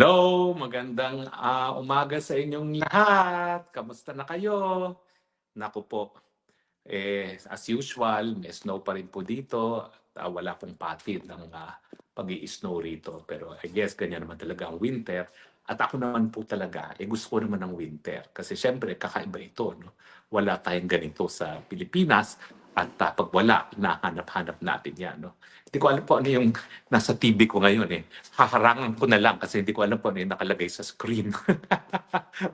Hello, magandang umaga sa inyong lahat. Kamusta na kayo? Naku po, as usual, may snow pa rin po dito. At, wala pong patid ng pag-i-snow rito. Pero I guess ganyan naman talaga ang winter. At ako naman po talaga, gusto ko naman ng winter. Kasi syempre, kakaiba ito. No? Wala tayong ganito sa Pilipinas. At pag wala, nahanap-hanap natin yan. No? Hindi ko alam po ano yung nasa TV ko ngayon eh. Haharangan ko na lang kasi hindi ko alam po ano yung nakalagay sa screen.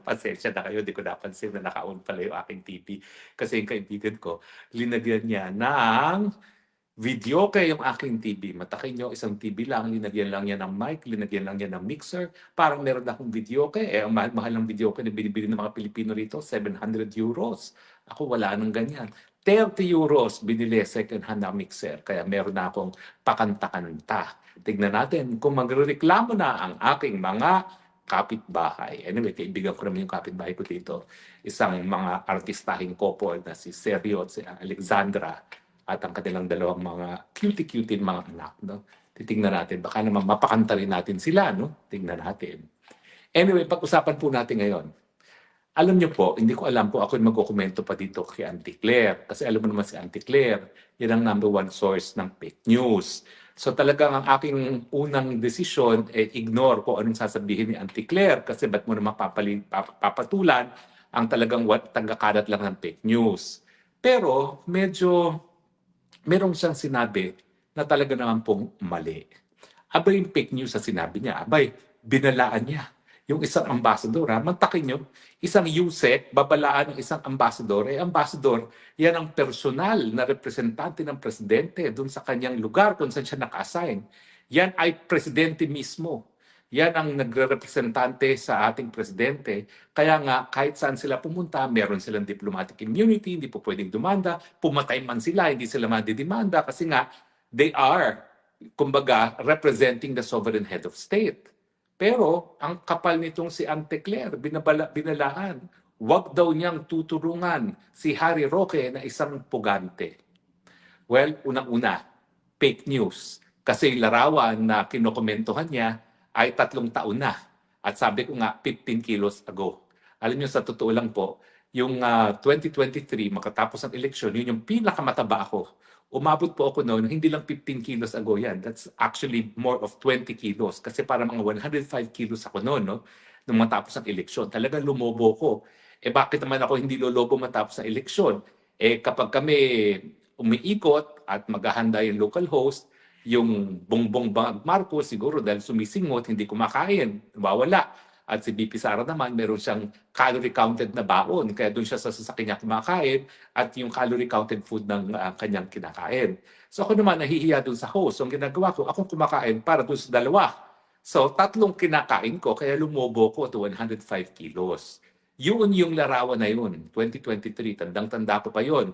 Pasensya na kayo, hindi ko napansin na naka-on pala yung aking TV. Kasi yung kaibigan ko, linagyan niya ng videoke yung aking TV. Matakin nyo, isang TV lang, linagyan lang niya ng mic, linagyan lang niya ng mixer. Parang meron akong videoke. Ang mahal ng videoke na binibili ng mga Pilipino rito, 700 euros. Ako wala nang ganyan. 30 euros binili second hand na mixer. Kaya meron na akong pakanta-kanta. Tignan natin kung magrereklamo na ang aking mga kapitbahay. Anyway, kaibigan ko naman yung kapitbahay ko dito. Isang mga artistahing couple na si Sergio at si Alexandra at ang kanilang dalawang mga cutie-cutie mga anak. No? Titingnan natin. Baka naman mapakanta rin natin sila. No? Tingnan natin. Anyway, pag-usapan po natin ngayon. Alam niyo po, hindi ko alam kung ako yung magkukomento pa dito kay Auntie Claire. Kasi alam mo naman si Auntie Claire, yan ang number one source ng fake news. So talagang ang aking unang desisyon, ignore kung anong sasabihin ni Auntie Claire. Kasi ba't mo naman papatulan ang talagang tagakalat lang ng fake news. Pero medyo merong siyang sinabi na talaga naman pong mali. Abay yung fake news sa sinabi niya, abay, binalaan niya yung isang ambasador. Mantakin nyo, isang USEC, babalaan ng isang ambasador, ambasador, yan ang personal na representante ng presidente doon sa kanyang lugar kung saan siya naka-assign. Yan ay presidente mismo. Yan ang nagre-representante sa ating presidente. Kaya nga, kahit saan sila pumunta, meron silang diplomatic immunity, hindi po pwedeng dumanda. Pumatay man sila, hindi sila madidemanda kasi nga, they are, kumbaga, representing the sovereign head of state. Pero ang kapal nitong si Ante Claire, binalaan, wag daw niyang tuturungan si Harry Roque na isang pugante. Well, unang-una, fake news. Kasi yung larawan na kinokomentohan niya ay 3 taon na. At sabi ko nga, 15 kilos ago. Alam niyo, sa totoo lang po, yung 2023, makatapos ng eleksyon, yun yung pinakamataba ako. Umabot po ako noon, hindi lang 15 kilos ago yan. That's actually more of 20 kilos. Kasi para mga 105 kilos ako noon, no? Nung matapos ang eleksyon. Talagang lumobo ko. Bakit naman ako hindi lolobo matapos ng eleksyon? Kapag kami umiikot at maghahanda yung local host, yung Bongbong Marcos siguro dahil sumisingot, hindi kumakain, nawawala. At si BP Sara naman, meron siyang calorie counted na baon. Kaya doon siya sa sasakyan niya kumakain at yung calorie counted food ng kanyang kinakain. So ako naman nahihiya doon sa host. So ang ginagawa ko, akong kumakain para doon sa dalawa. So 3 kinakain ko, kaya lumobo ko to 105 kilos. Yun yung larawan na yun, 2023. Tandang-tanda ko pa yun.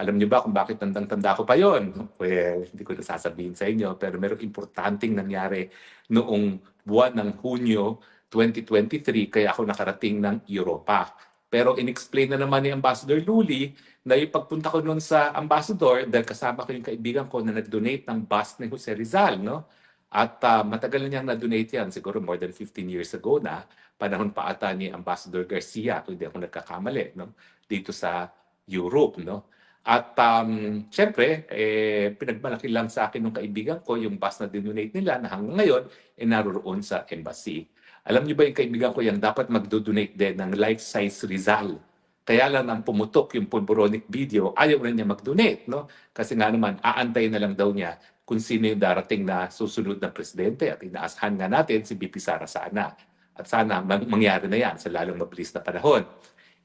Alam niyo ba kung bakit tandang-tanda ko pa yon? Well, hindi ko na sasabihin sa inyo, pero merong importanteng nangyari noong buwan ng Hunyo 2023, kaya ako nakarating ng Europa. Pero inexplain na naman ni Ambassador Luli na yung pagpunta ko noon sa Ambassador, dahil kasama ko yung kaibigan ko na nag-donate ng bus ni Jose Rizal, no? At matagal na niyang na-donate yan, siguro more than 15 years ago na, panahon pa ata ni Ambassador Garcia, kung hindi ako nagkakamali, no? Dito sa Europe, no? At syempre, pinagmalaki lang sa akin ng kaibigan ko yung bus na dinonate nila na hanggang ngayon naroon sa embassy. Alam niyo ba yung kaibigan ko yan, dapat magdo-donate din ng life-size Rizal. Kaya lang nang pumutok yung pulboronic video, ayaw na niya mag-donate. No? Kasi nga naman, aantayin na lang daw niya kung sino yung darating na susunod na presidente. At inaasahan nga natin si BP Sara sana. At sana mangyari na yan sa lalong mabilis na panahon.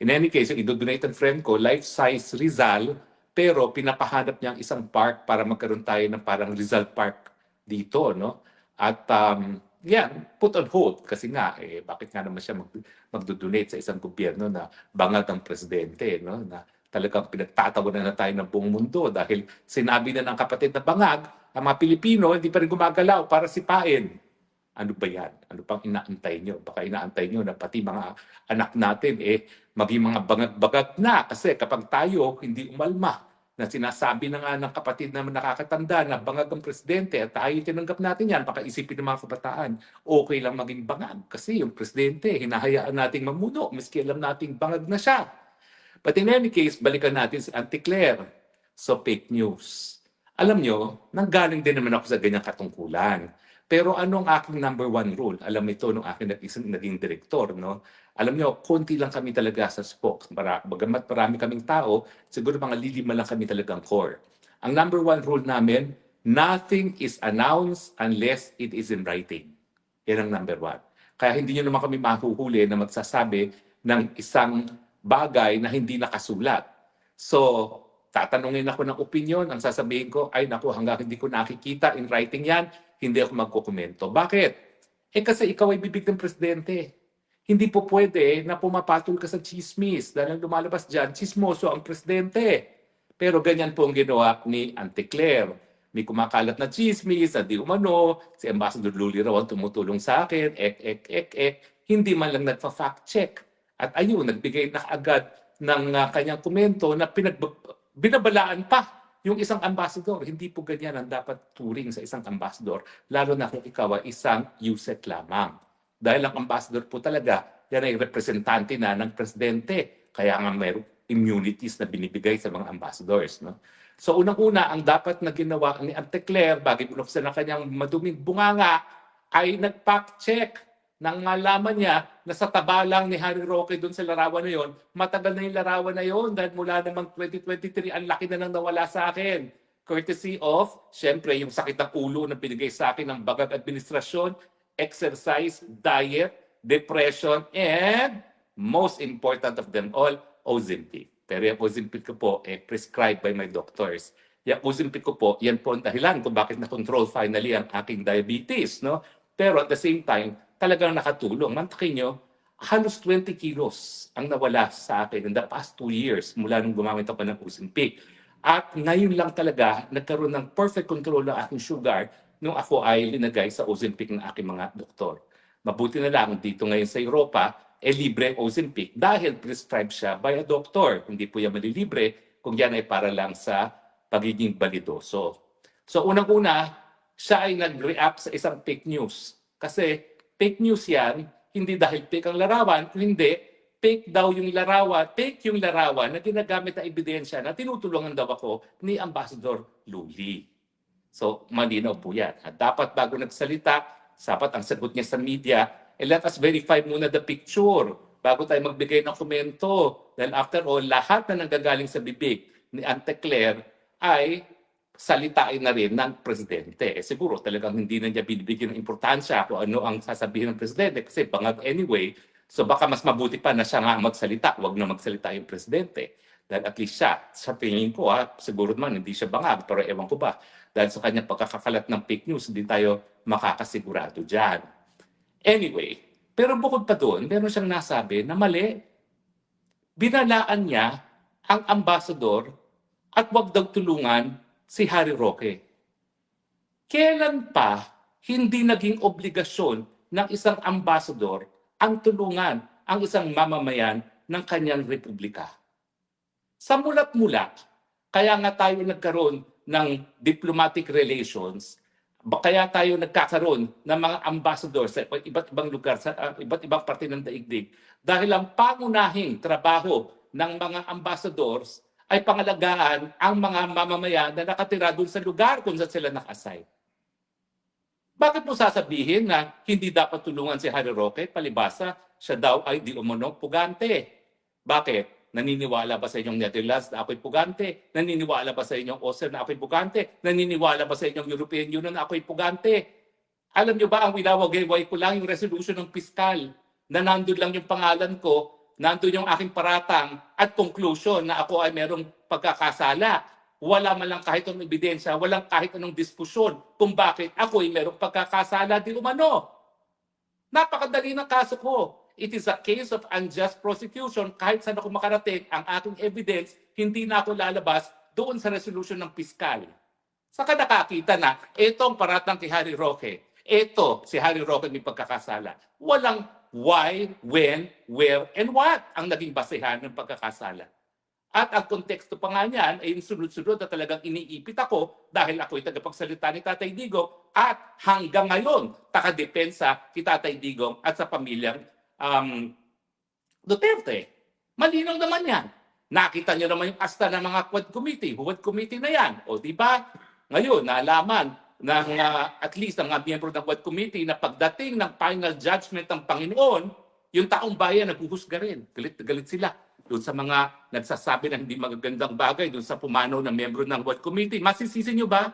In any case, yung idodonate ng friend ko, life-size Rizal, pero pinapahanap niya ang isang park para magkaroon tayo ng parang Rizal Park dito, no? At yan, put on hold kasi nga, bakit nga naman siya magdodonate sa isang gobyerno na bangag ng presidente, no? Na talagang pinagtatawanan na tayo ng buong mundo dahil sinabi na ng kapatid na bangag, ang mga Pilipino hindi pa rin gumagalaw para sipain. Ano ba yan? Ano pang inaantay nyo? Baka inaantay nyo na pati mga anak natin maging mga bangag-bagag na kasi kapag tayo hindi umalma na sinasabi na nga ng kapatid na nakakatanda na bangag ang presidente at tayo tinanggap natin yan, baka isipin ng mga kabataan, okay lang maging bangag kasi yung presidente, hinahayaan nating mamuno, miski alam nating bangag na siya. But in any case, balikan natin si Auntie Claire. So, fake news. Alam nyo, nanggaling din naman ako sa ganyang katungkulan. Pero anong aking number one rule? Alam ito nung aking naging direktor, no? Alam nyo, konti lang kami talaga sa spokes. Bagamat marami kaming tao, siguro mga lilima lang kami talagang core. Ang number one rule namin, nothing is announced unless it is in writing. Yan ang number one. Kaya hindi nyo naman kami mahuhuli na magsasabi ng isang bagay na hindi nakasulat. So, tatanungin ako ng opinion, ang sasabihin ko, ay naku, hanggang hindi ko nakikita in writing yan, hindi ako magkukomento. Bakit? Kasi ikaw ay bibig ng presidente. Hindi po pwede na pumapatol ka sa chismis. Dahil ang lumalabas dyan, chismoso ang presidente. Pero ganyan po ang ginawa ni Auntie Claire. May kumakalat na chismis, na di umano, si Ambassador Luli raw ang tumutulong sa akin, hindi man lang nagpa-fact check. At ayun, nagbigay na agad ng kanyang komento na binabalaan pa yung isang ambassador. Hindi po ganyan ang dapat turing sa isang ambassador, lalo na kung ikaw ay isang USEC lamang. Dahil ang ambassador po talaga, yan ay representante na ng presidente. Kaya nga mayroong immunities na binibigay sa mga ambassadors. No? So unang-una, ang dapat na ginawa ni Auntie Claire, bago binuksan na kanyang maduming bunganga, ay nag-fact check nang malaman niya na sa taba lang ni Harry Roque doon sa larawan na yon, matagal na yung larawan na yon dahil mula namang 2023, ang laki na nang nawala sa akin. Courtesy of, syempre, yung sakit ng ulo na binigay sa akin ng bagag administrasyon, exercise, diet, depression, and most important of them all, Ozempic. Pero yung Ozempic ko po, prescribed by my doctors. Yung Ozempic ko po, yan po ang dahilan kung bakit na-control finally ang aking diabetes. No? Pero at the same time, talagang nakatulong. Mantakin nyo, halos 20 kilos ang nawala sa akin in the past 2 years mula nung gumamit ako ng Ozempic. At ngayon lang talaga nagkaroon ng perfect control ng aking sugar nung ako ay linagay sa Ozempic ng aking mga doktor. Mabuti na lang dito ngayon sa Europa, libre ang Ozempic dahil prescribed siya by a doctor. Hindi po yan malilibre kung yan ay para lang sa pagiging balidoso. So unang-una, siya ay nag-react sa isang fake news. Kasi fake news yan, hindi dahil fake ang larawan, hindi, fake daw yung larawan, fake yung larawan na ginagamit na ebidensya na tinutulungan daw ako ni Ambassador Luli. So, malinaw po yan. At dapat bago nagsalita, dapat ang sagot niya sa media, let us verify muna the picture bago tayo magbigay ng komento. Dahil after all, lahat na nanggagaling sa bibig ni Auntie Claire ay salitain na rin ng presidente. Siguro talagang hindi na niya binibigyan ng importansya kung ano ang sasabihin ng presidente kasi bangag anyway. So baka mas mabuti pa na siya nga magsalita, wag na magsalita yung presidente. Dahil at least siya, sa tingin ko siguro naman hindi siya bangag, pero ewan ko ba, dahil sa kanyang pagkakakalat ng fake news, hindi tayo makakasigurado dyan. Anyway, pero bukod pa doon, meron siyang nasabi na mali. Binalaan niya ang ambassador at wag daw tulungan si Harry Roque. Kailan pa hindi naging obligasyon ng isang ambassador ang tulungan ang isang mamamayan ng kanyang republika? Sa mulat-mulat, kaya nga tayo nagkaroon ng diplomatic relations, kaya tayo nagkakaroon ng mga ambassador sa iba't ibang lugar, sa iba't ibang parte ng daigdig, dahil ang pangunahing trabaho ng mga ambassadors ay pangalagaan ang mga mamamayan na nakatira doon sa lugar kung saan sila naka-assign. Bakit mo sasabihin na hindi dapat tulungan si Harry Roque? Palibasa, siya daw ay di umano pugante. Bakit? Naniniwala ba sa inyong Netherlands na ako'y pugante? Naniniwala ba sa inyong Austria na ako'y pugante? Naniniwala ba sa inyong European Union na ako'y pugante? Alam nyo ba, ang winawagay-way ko lang yung resolution ng piskal na nandun lang yung pangalan ko, nandun yung aking paratang at conclusion na ako ay merong pagkakasala. Wala man lang kahit anong ebidensya, walang kahit anong diskusyon kung bakit ako ay merong pagkakasala di umano. Napakadali ng kaso ko. It is a case of unjust prosecution. Kahit saan ako makarating, ang aking evidence, hindi na ako lalabas doon sa resolution ng piskal. Saka nakakita na, itong paratang kay Harry Roque, ito, si Harry Roque may pagkakasala. Walang why, when, where, and what ang naging basehan ng pagkakasala. At ang konteksto pa nga niyan ay yung sunod-sunod na talagang iniipit ako dahil ako'y tagapagsalita ni Tatay Digong at hanggang ngayon nakadepensa kay Tatay Digong at sa pamilyang Duterte. Malinaw naman yan. Nakita niyo naman yung asta ng mga Quad Committee. Quad Committee na yan. O di ba? Ngayon, nalaman ng at least ang mga miyembro ng Quad Committee na pagdating ng final judgment ng Panginoon, yung taong bayan naghuhusga rin. Galit na galit sila doon sa mga nagsasabi na hindi magagandang bagay doon sa pumanaw ng miyembro ng Quad Committee. Masisisi niyo ba?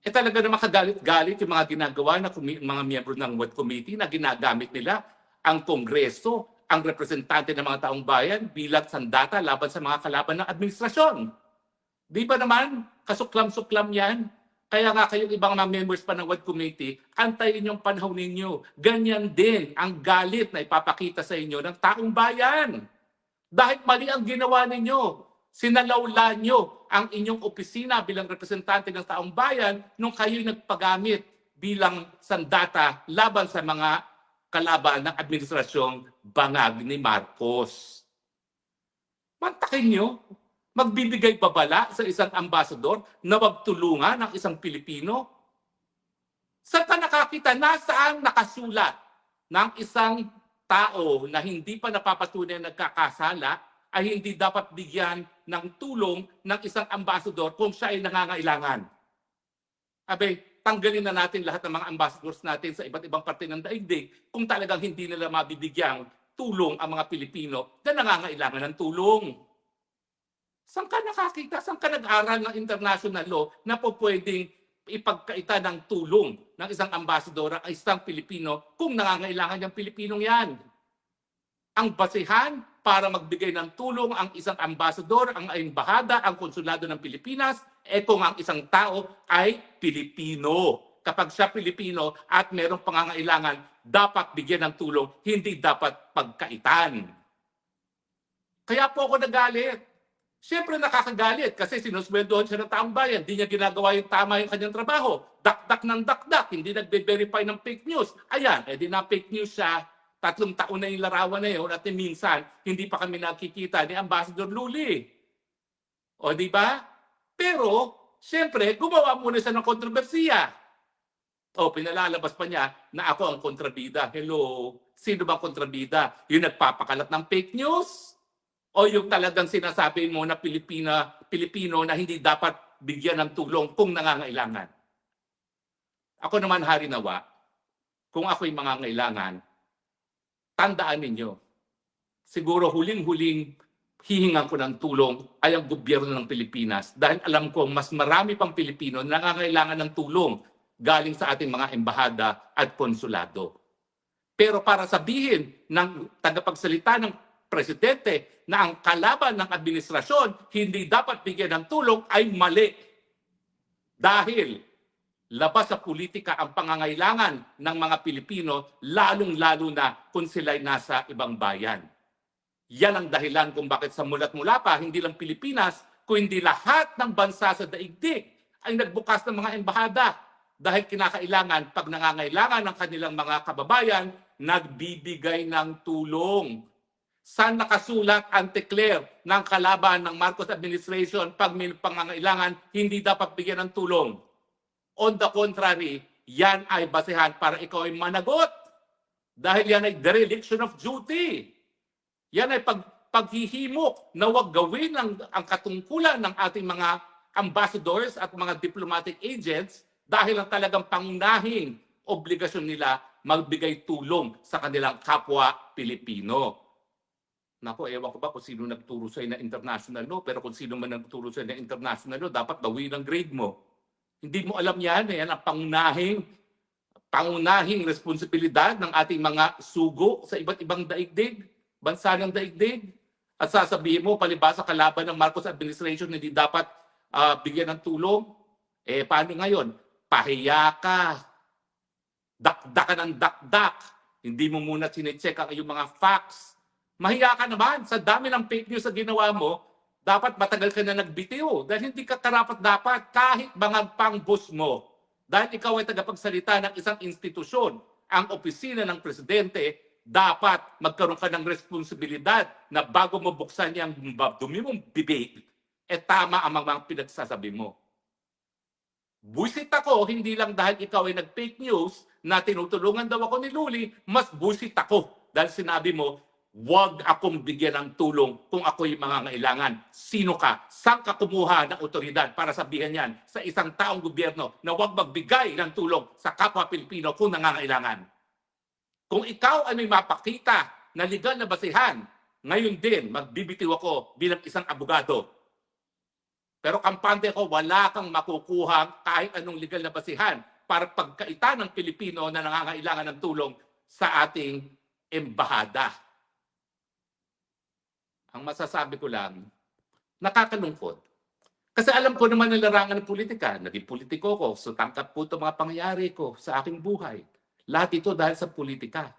Talaga naman kagalit-galit yung mga ginagawa ng mga miyembro ng Quad Committee na ginagamit nila ang Kongreso, ang representante ng mga taong bayan bilang sandata laban sa mga kalaban ng administrasyon. Di ba naman? Kasuklam-suklam yan. Kaya nga kayong ibang mga members pa ng Quad Committee, antayin yung panahon ninyo. Ganyan din ang galit na ipapakita sa inyo ng taong bayan. Dahil mali ang ginawa ninyo. Sinalawla nyo ang inyong opisina bilang representante ng taong bayan nung kayo'y nagpagamit bilang sandata laban sa mga kalaban ng administrasyong bangag ni Marcos. Mantakin nyo, magbibigay babala sa isang ambasador na magtulungan ng isang Pilipino? Saan ka nakakita? Nasaan nakasulat ng isang tao na hindi pa napapatunay nagkakasala ay hindi dapat bigyan ng tulong ng isang ambasador kung siya ay nangangailangan? Abe, tanggalin na natin lahat ng mga ambassadors natin sa iba't ibang parte ng daigdig kung talagang hindi nila mabibigyang tulong ang mga Pilipino na nangangailangan ng tulong. Saan ka nakakita? Saan ka nag-aral ng international law na po pwedeng ipagkaita ng tulong ng isang ambasador ang isang Pilipino kung nangangailangan yung Pilipinong yan? Ang basihan para magbigay ng tulong ang isang ambasador, ang embahada, ang konsulado ng Pilipinas, kung ang isang tao ay Pilipino. Kapag siya Pilipino at merong pangangailangan, dapat bigyan ng tulong, hindi dapat pagkaitan. Kaya po ako nagalit. Siyempre nakakagalit kasi sinusweldohan siya ng taong bayan. Hindi niya ginagawa yung tama yung kanyang trabaho. Dakdak ng dakdak, hindi nagbe-verify ng fake news. Ayan, edi na fake news siya. 3 taon na yung larawan na yun at minsan hindi pa kami nakikita ni Ambassador Luli. O di ba? Pero, siyempre, gumawa muna siya ng kontrobersiya. O, pinalalabas pa niya na ako ang kontrabida. Hello, sino bang kontrabida? Yung nagpapakalat ng fake news? O yung talagang sinasabi mo na Pilipino na hindi dapat bigyan ng tulong kung nangangailangan? Ako naman, harinawa, kung ako'y mangangailangan, tandaan ninyo, siguro huling-huling hihingan ko ng tulong ay ang gobyerno ng Pilipinas dahil alam ko mas marami pang Pilipino na nangangailangan ng tulong galing sa ating mga embahada at konsulado. Pero para sabihin ng tagapagsalita ng presidente na ang kalaban ng administrasyon hindi dapat bigyan ng tulong ay mali. Dahil labas sa politika ang pangangailangan ng mga Pilipino, lalong-lalo na kung sila'y nasa ibang bayan. Yan ang dahilan kung bakit sa mulat-mula pa, hindi lang Pilipinas, kundi lahat ng bansa sa daigdig ay nagbukas ng mga embahada dahil kinakailangan, pag nangangailangan ng kanilang mga kababayan, nagbibigay ng tulong. Saan nakasulat ang declare ng kalaban ng Marcos administration pag may pangangailangan, hindi dapat bigyan ng tulong? On the contrary, yan ay basehan para ikaw ay managot. Dahil yan ay dereliction of duty. Yan ay paghihimok na huwag gawin ang katungkulan ng ating mga ambassadors at mga diplomatic agents dahil ang talagang pangunahing obligasyon nila magbigay tulong sa kanilang kapwa Pilipino. Nako, ewan ko ba kung sino nagturo sa'yo na international law, pero kung sino man nagturo sa'yo na international law, dapat bawiin ang grade mo. Hindi mo alam yan, yan ang pangunahing responsibilidad ng ating mga sugo sa iba't ibang daigdig, bansa ng daigdig. At sasabihin mo, palibasa kalaban ng Marcos administration, hindi dapat bigyan ng tulong. Paano ngayon? Pahiya ka. Dakdakan ng dakdak. Hindi mo muna sinecheck ang iyong mga facts. Mahiya ka naman sa dami ng fake news na ginawa mo, dapat matagal ka na nagbitiw dahil hindi ka karapat-dapat kahit mga pang-boss mo. Dahil ikaw ay tagapagsalita ng isang institusyon, ang opisina ng presidente, dapat magkaroon ka ng responsibilidad na bago mo buksan yung dumi mong bibig, tama ang mga pinagsasabi mo. Buisit ako, hindi lang dahil ikaw ay nag-fake news na tinutulungan daw ako ni Luli, mas buisit ako dahil sinabi mo, wag akong bigyan ng tulong kung ako'y mangangailangan. Sino ka? Saan ka kumuha ng otoridad para sabihan yan sa isang taong gobyerno na wag magbigay ng tulong sa kapwa Pilipino kung nangangailangan? Kung ikaw ay may mapakita na legal na basihan, ngayon din magbibitiw ako bilang isang abogado. Pero kampante ko, wala kang makukuha kahit anong legal na basihan para pagkaita ng Pilipino na nangangailangan ng tulong sa ating embahada. Ang masasabi ko lang, nakakalungkot. Kasi alam ko naman ang larangan ng politika. Naging politiko ko, so tangkap po itong mga pangyayari ko sa aking buhay. Lahat ito dahil sa politika.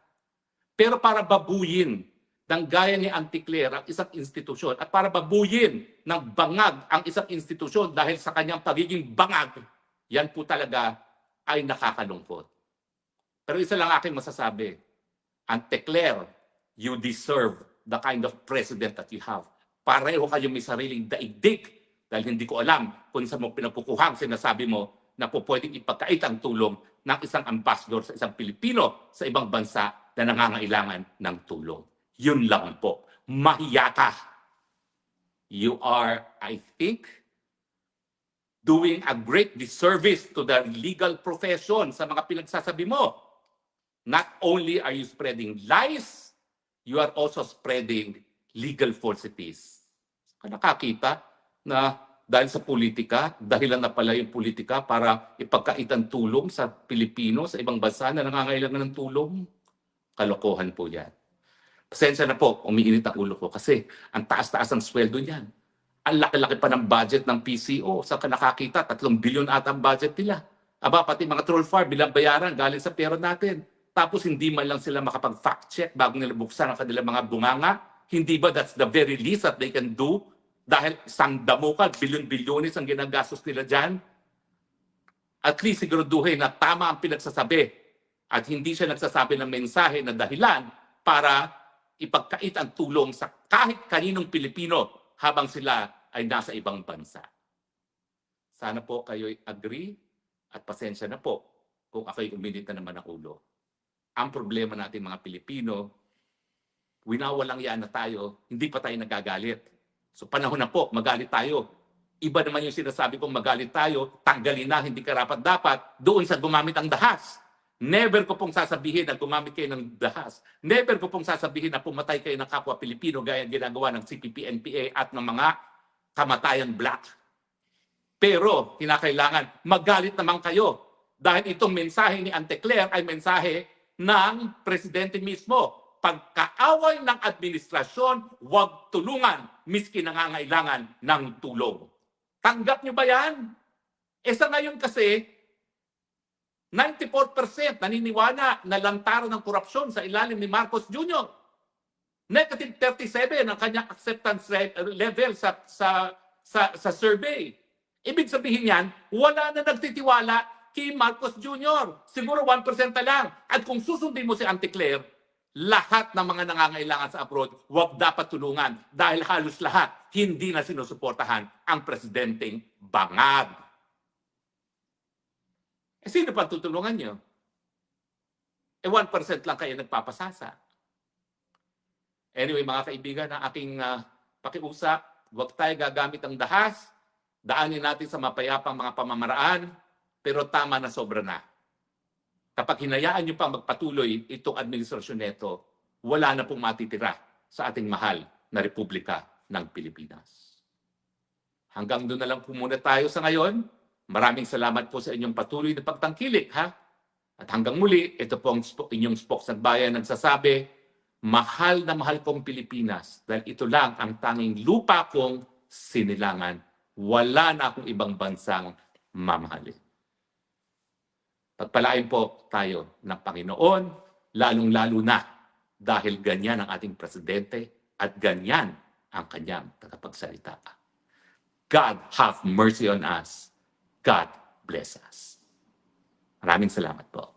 Pero para babuyin ng gaya ni Anticler ang isang institusyon at para babuyin ng bangag ang isang institusyon dahil sa kanyang pagiging bangag, yan po talaga ay nakakalungkot. Pero isa lang aking masasabi, Anticler, you deserve the kind of president that you have. Pareho kayo may sariling daigdig dahil hindi ko alam kung saan mo pinapukuhang sinasabi mo na po pwedeng ipagkait ang tulong ng isang ambassador sa isang Pilipino sa ibang bansa na nangangailangan ng tulong. Yun lang po. Mahiya ka. You are, I think, doing a great disservice to the legal profession sa mga pinagsasabi mo. Not only are you spreading lies, you are also spreading legal falsities. Nakakita na dahil sa politika, dahilan na pala yung politika para ipagkaitan tulong sa Pilipino, sa ibang bansa na nangangailangan ng tulong. Kalokohan po yan. Pasensya na po, umiinit ang ulo ko kasi ang taas-taas ng sweldo niyan. Ang laki-laki pa ng budget ng PCO. Saan ka nakakita? 3 bilyon ata ang budget nila. Aba, pati mga troll farm, bilang bayaran galing sa pera natin. Tapos hindi man lang sila makapag-fact check bago nila buksan ang kanilang mga bunganga. Hindi ba that's the very least that they can do? Dahil isang damukal, bilyon-bilyonis ang ginagastos nila dyan. At least siguraduhin na tama ang pinagsasabi at hindi siya nagsasabi ng mensahe na dahilan para ipagkait ang tulong sa kahit kaninong Pilipino habang sila ay nasa ibang bansa. Sana po kayo'y agree at pasensya na po kung ako'y uminit na naman ang ulo. Ang problema natin mga Pilipino, winawalang yan na tayo, hindi pa tayo nagagalit. So panahon na po, magalit tayo. Iba naman yung sinasabi kong magalit tayo, tanggalin na, hindi karapat-dapat, doon sa gumamit ang dahas. Never ko pong sasabihin na gumamit kayo ng dahas. Never ko pong sasabihin na pumatay kayo ng kapwa Pilipino gaya ginagawa ng CPP-NPA at ng mga kamatayan black. Pero kinakailangan magalit naman kayo dahil itong mensahe ni Anticler ay mensahe ng presidente mismo. Pagkaaway ng administrasyon, huwag tulungan miski nangangailangan ng tulong. Tanggap niyo ba yan? Sa ngayon kasi, 94% naniniwala na lantaran ng korupsyon sa ilalim ni Marcos Jr. Negative 37 ang kanyang acceptance level sa survey. Ibig sabihin yan, wala na nagtitiwala kay Marcos Jr. Siguro 1% na lang. At kung susundin mo si Anticler, lahat ng mga nangangailangan sa abroad, huwag dapat tulungan dahil halos lahat hindi na sinusuportahan ang presidenteng bangag. Sino pa tutulungan nyo? 1% lang kayo nagpapasasa. Anyway, mga kaibigan, ang aking pakiusap, huwag tayo gagamit ng dahas, daanin natin sa mapayapang mga pamamaraan, pero tama na, sobra na. Kapag hinayaan nyo pa magpatuloy itong administrasyon neto, wala na pong matitira sa ating mahal na Republika ng Pilipinas. Hanggang doon na lang po muna tayo sa ngayon. Maraming salamat po sa inyong patuloy na pagtangkilik, ha? At hanggang muli, ito po ang inyong spokesman nagsasabi, mahal na mahal kong Pilipinas dahil ito lang ang tanging lupa kong sinilangan. Wala na akong ibang bansang mamahalin. Pagpalain po tayo ng Panginoon, lalong-lalo na dahil ganyan ang ating presidente at ganyan ang kanyang tagapagsalita. God have mercy on us. God bless us. Maraming salamat po.